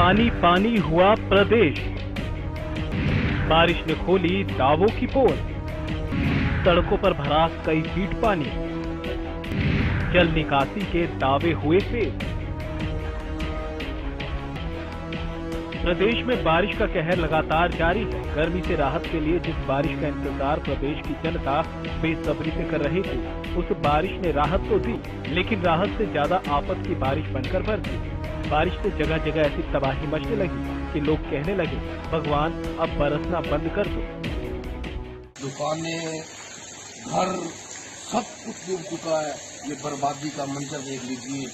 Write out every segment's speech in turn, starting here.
पानी पानी हुआ प्रदेश। बारिश ने खोली दावों की पोल। सड़कों पर भरा कई फीट पानी। जल निकासी के दावे हुए तेज। प्रदेश में बारिश का कहर लगातार जारी है। गर्मी से राहत के लिए जिस बारिश का इंतजार प्रदेश की जनता बेसब्री से कर रही थी, उस बारिश ने राहत तो दी, लेकिन राहत से ज्यादा आफत की बारिश बनकर बरसी। बारिश से जगह जगह ऐसी तबाही मचने लगी कि लोग कहने लगे, भगवान अब बरसना बंद कर दो। दुकानें, घर, सब कुछ डूब चुका है। ये बर्बादी का मंजर देख लीजिए।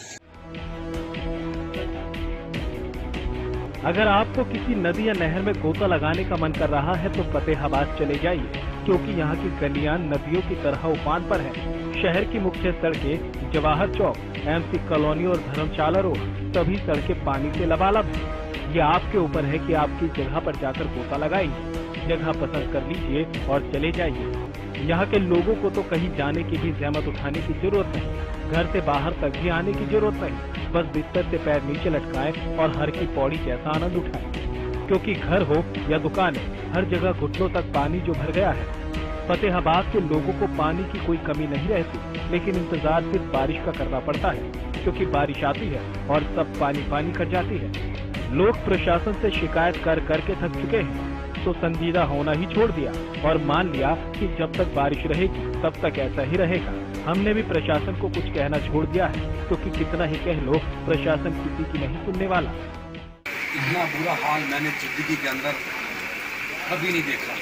अगर आपको किसी नदी या नहर में गोता लगाने का मन कर रहा है तो फतेहाबाद चले जाइए, क्योंकि यहाँ की गलियां नदियों की तरह उफान पर है। शहर की मुख्य सड़कें, जवाहर चौक, एमसी कॉलोनी और धर्मशाला रोड, सभी सड़कें पानी से लबालब है। ये आपके ऊपर है कि आप किस जगह पर जाकर गोता लगाएंगे। जगह पसंद कर लीजिए और चले जाइए। यहाँ के लोगों को तो कहीं जाने की भी जहमत उठाने की जरूरत नहीं, घर से बाहर तक भी आने की जरूरत नहीं। बस बिस्तर से पैर नीचे लटकाएं और हर की पौड़ी जैसा आनंद उठाएं, क्योंकि घर हो या दुकान, हर जगह घुटनों तक पानी जो भर गया है। फतेहाबाद के लोगों को पानी की कोई कमी नहीं रहती, लेकिन इंतजार सिर्फ बारिश का करना पड़ता है, क्योंकि बारिश आती है और सब पानी पानी कर जाती है। लोग प्रशासन से शिकायत कर करके थक चुके हैं, तो संजीदा होना ही छोड़ दिया और मान लिया कि जब तक बारिश रहेगी तब तक ऐसा ही रहेगा। हमने भी प्रशासन को कुछ कहना छोड़ दिया है, क्योंकि कितना ही कह लो, प्रशासन किसी की नहीं सुनने वाला। इतना बुरा हाल मैंने जिंदगी के अंदर कभी नहीं देखा।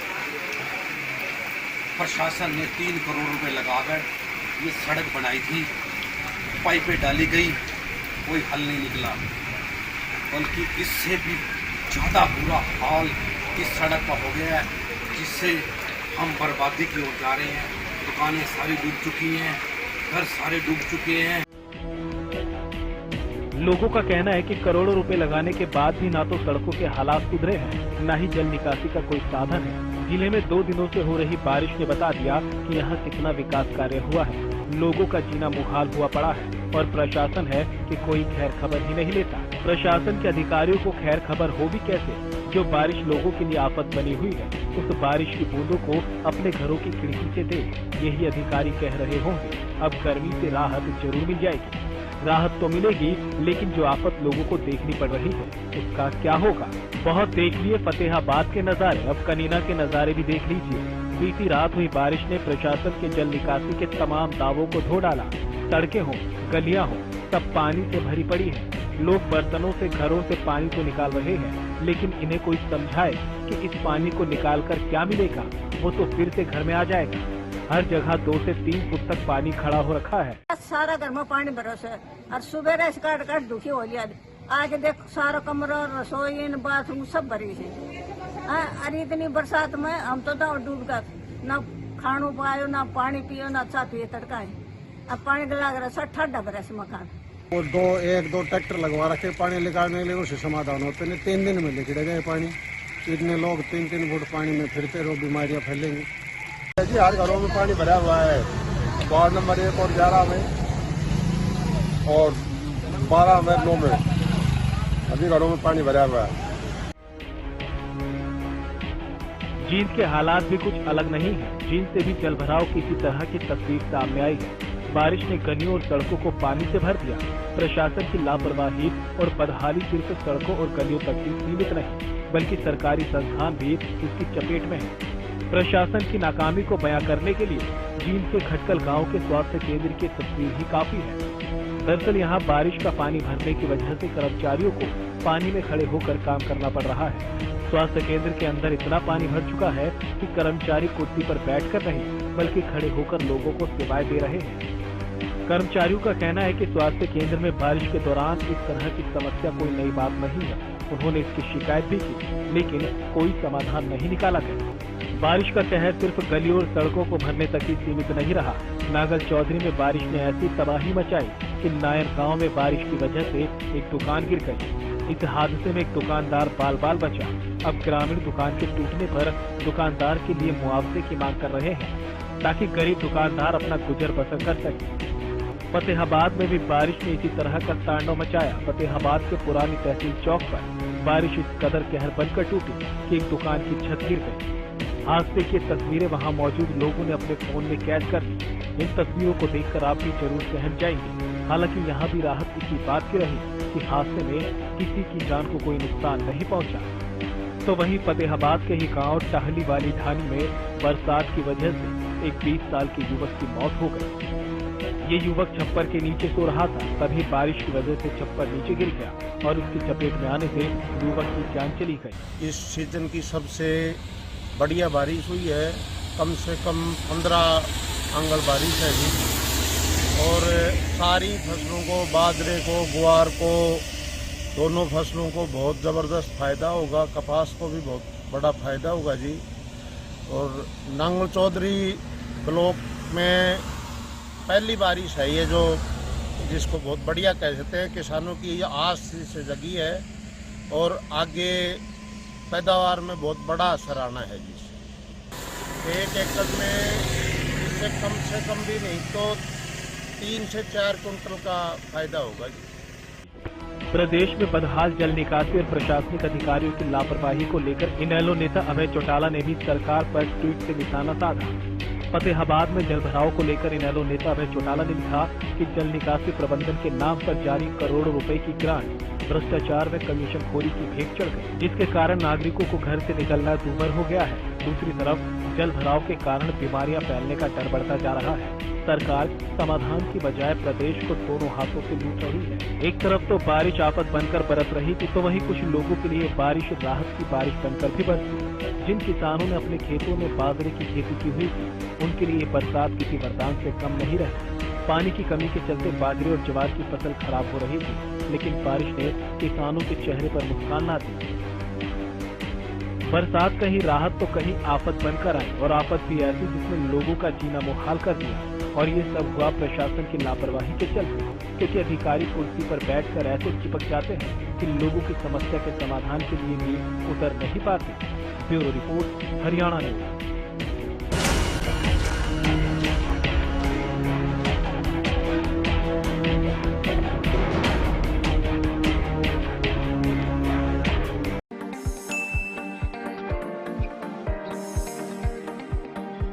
प्रशासन ने 3 करोड़ रुपए लगाकर ये सड़क बनाई थी, पाइपें डाली गई, कोई हल नहीं निकला। बल्कि इससे भी ज्यादा बुरा हाल इस सड़क का हो गया है, जिससे हम बर्बादी की ओर जा रहे हैं। दुकानें सारी डूब चुकी हैं, घर सारे डूब चुके हैं। लोगों का कहना है कि करोड़ों रुपए लगाने के बाद भी ना तो सड़कों के हालात सुधरे हैं, न ही जल निकासी का कोई साधन है। जिले में 2 दिनों से हो रही बारिश ने बता दिया कि यहाँ कितना विकास कार्य हुआ है। लोगों का जीना मुहाल हुआ पड़ा है और प्रशासन है कि कोई खैर खबर ही नहीं लेता। प्रशासन के अधिकारियों को खैर खबर हो भी कैसे, जो बारिश लोगों के लिए आफत बनी हुई है। उस बारिश की बूंदों को अपने घरों की खिड़की से दे, यही अधिकारी कह रहे होंगे। अब गर्मी से राहत जरूर मिल जाएगी। राहत तो मिलेगी, लेकिन जो आफत लोगों को देखनी पड़ रही है उसका क्या होगा। बहुत देख लिए फतेहाबाद के नजारे, अब कनीना के नजारे भी देख लीजिए। बीती रात हुई बारिश ने प्रशासन के जल निकासी के तमाम दावों को धो डाला। सड़कें हो, गलियां हो, सब पानी से भरी पड़ी है। लोग बर्तनों से, घरों से पानी तो निकाल रहे हैं, लेकिन इन्हें कोई समझाए कि इस पानी को निकालकर क्या मिलेगा। वो तो फिर से घर में आ जाएगा। हर जगह 2 से 3 फुट तक पानी खड़ा हो रखा है। सारा घर में पानी भरो से और सुबह काट काट दुखी हो लिया। आगे देख, सारा कमरा, रसोई, बाथरूम सब भरी है। अरे इतनी बरसात में हम तो डूब गए, ना खानो पायो, ना पानी पियो, ना चा पिए तड़का है। अब पानी लग रहा सब ठंडा भरा से मकान। और 1-2 ट्रैक्टर लगवा रखे पानी निकालने के लिए, उससे समाधान होते नहीं। 3 दिन में लेके गए पानी। इतने लोग 3-3 फुट पानी में फिरते रहो, बीमारियां फैलेंगी जी। हर घरों में पानी भरा हुआ है। वार्ड नंबर 1 और 11 में और 12 में, 9 में अभी घरों में पानी भरा हुआ है। जींद के हालात भी कुछ अलग नहीं है। जींद से भी जल भराव की इसी तरह की तस्वीर सामने आई है। बारिश ने गलियों और सड़कों को पानी से भर दिया। प्रशासन की लापरवाही और बदहाली सिर्फ सड़कों और गलियों तक ही सीमित नहीं, बल्कि सरकारी संस्थान भी इसकी चपेट में है। प्रशासन की नाकामी को बयां करने के लिए जींद के खटकल गांव के स्वास्थ्य केंद्र की तस्वीर ही काफी है। दरअसल यहाँ बारिश का पानी भरने की वजह से कर्मचारियों को पानी में खड़े होकर काम करना पड़ रहा है। स्वास्थ्य केंद्र के अंदर इतना पानी भर चुका है कि कर्मचारी कुर्सी पर बैठकर नहीं, बल्कि खड़े होकर लोगों को सेवाएं दे रहे हैं। कर्मचारियों का कहना है कि स्वास्थ्य केंद्र में बारिश के दौरान इस तरह की समस्या कोई नई बात नहीं है। उन्होंने इसकी शिकायत भी की, लेकिन कोई समाधान नहीं निकाला गया। बारिश का कहर सिर्फ गलियों और सड़कों को भरने तक ही सीमित नहीं रहा। नागल चौधरी में बारिश ने ऐसी तबाही मचाई कि नायर गांव में बारिश की वजह से एक दुकान गिर गई। इस हादसे में एक दुकानदार बाल बाल बचा। अब ग्रामीण दुकान के टूटने पर दुकानदार के लिए मुआवजे की मांग कर रहे हैं, ताकि गरीब दुकानदार अपना गुजर बसर कर सके। फतेहाबाद में भी बारिश ने इसी तरह का तांडव मचाया। फतेहाबाद के पुरानी तहसील चौक पर बारिश इस कदर कहर बनकर टूटी कि एक दुकान की छत गिर गई। हादसे की तस्वीरें वहां मौजूद लोगों ने अपने फोन में कैद कर ली। इन तस्वीरों को देखकर आप भी जरूर सहम जाएंगे। हालांकि यहाँ भी राहत इसी बात की रही कि हादसे में किसी की जान को कोई नुकसान नहीं पहुँचा। तो वहीं फतेहाबाद के ही गांव टाहली वाली ढानी में बरसात की वजह से एक 20 साल के युवक की मौत हो गई। ये युवक छप्पर के नीचे सो रहा था, तभी बारिश की वजह से छप्पर नीचे गिर गया और उसकी चपेट में आने से युवक की जान चली गई। इस सीजन की सबसे बढ़िया बारिश हुई है, कम से कम 15 अंगल बारिश है जी। और सारी फसलों को, बाजरे को, गुआर को, दोनों फसलों को बहुत ज़बरदस्त फायदा होगा। कपास को भी बहुत बड़ा फायदा होगा जी। और नांगल चौधरी ब्लॉक में पहली बारिश है ये, जो जिसको बहुत बढ़िया कह सकते हैं। किसानों की ये आस से जगी है और आगे पैदावार में बहुत बड़ा सराहना है जी। 1 एकड़ में इससे कम से कम भी नहीं तो 3 से 4 कुंटल का फायदा होगा जी। प्रदेश में बदहाल जल निकासी और प्रशासनिक अधिकारियों की लापरवाही को लेकर इनेलो नेता अभय चौटाला ने भी सरकार पर ट्वीट से निशाना साधा। फतेहाबाद में जलभराव को लेकर इनेलो नेता अभय चौटाला ने लिखा कि जल निकासी प्रबंधन के नाम पर जारी करोड़ों रुपए की ग्रांट भ्रष्टाचार में कमीशनखोरी की भेंट चढ़ गई, जिसके कारण नागरिकों को घर से निकलना दूभर हो गया है। दूसरी तरफ जल भराव के कारण बीमारियां फैलने का डर बढ़ता जा रहा है। सरकार समाधान की बजाय प्रदेश को दोनों हाथों से लूट रही है। एक तरफ तो बारिश आफत बनकर बरस रही थी, तो वहीं कुछ लोगों के लिए बारिश राहत की बारिश बनकर भी बरसी। जिन किसानों ने अपने खेतों में बाजरे की खेती की हुई थी, उनके लिए बरसात किसी वरदान से कम नहीं रही। पानी की कमी के चलते बाजरे और ज्वार की फसल खराब हो रही थी, लेकिन बारिश ने किसानों के चेहरे पर मुस्कान ला दी। बरसात कहीं राहत तो कहीं आफत बनकर आई, और आफत भी ऐसी जिसने लोगों का जीना मुहाल कर दिया। और ये सब हुआ प्रशासन की लापरवाही के चलते, क्योंकि अधिकारी कुर्सी पर बैठकर ऐसे चिपक जाते हैं कि लोगों की समस्या के समाधान के लिए भी उतर नहीं पाते। Bureau report, Haryana news.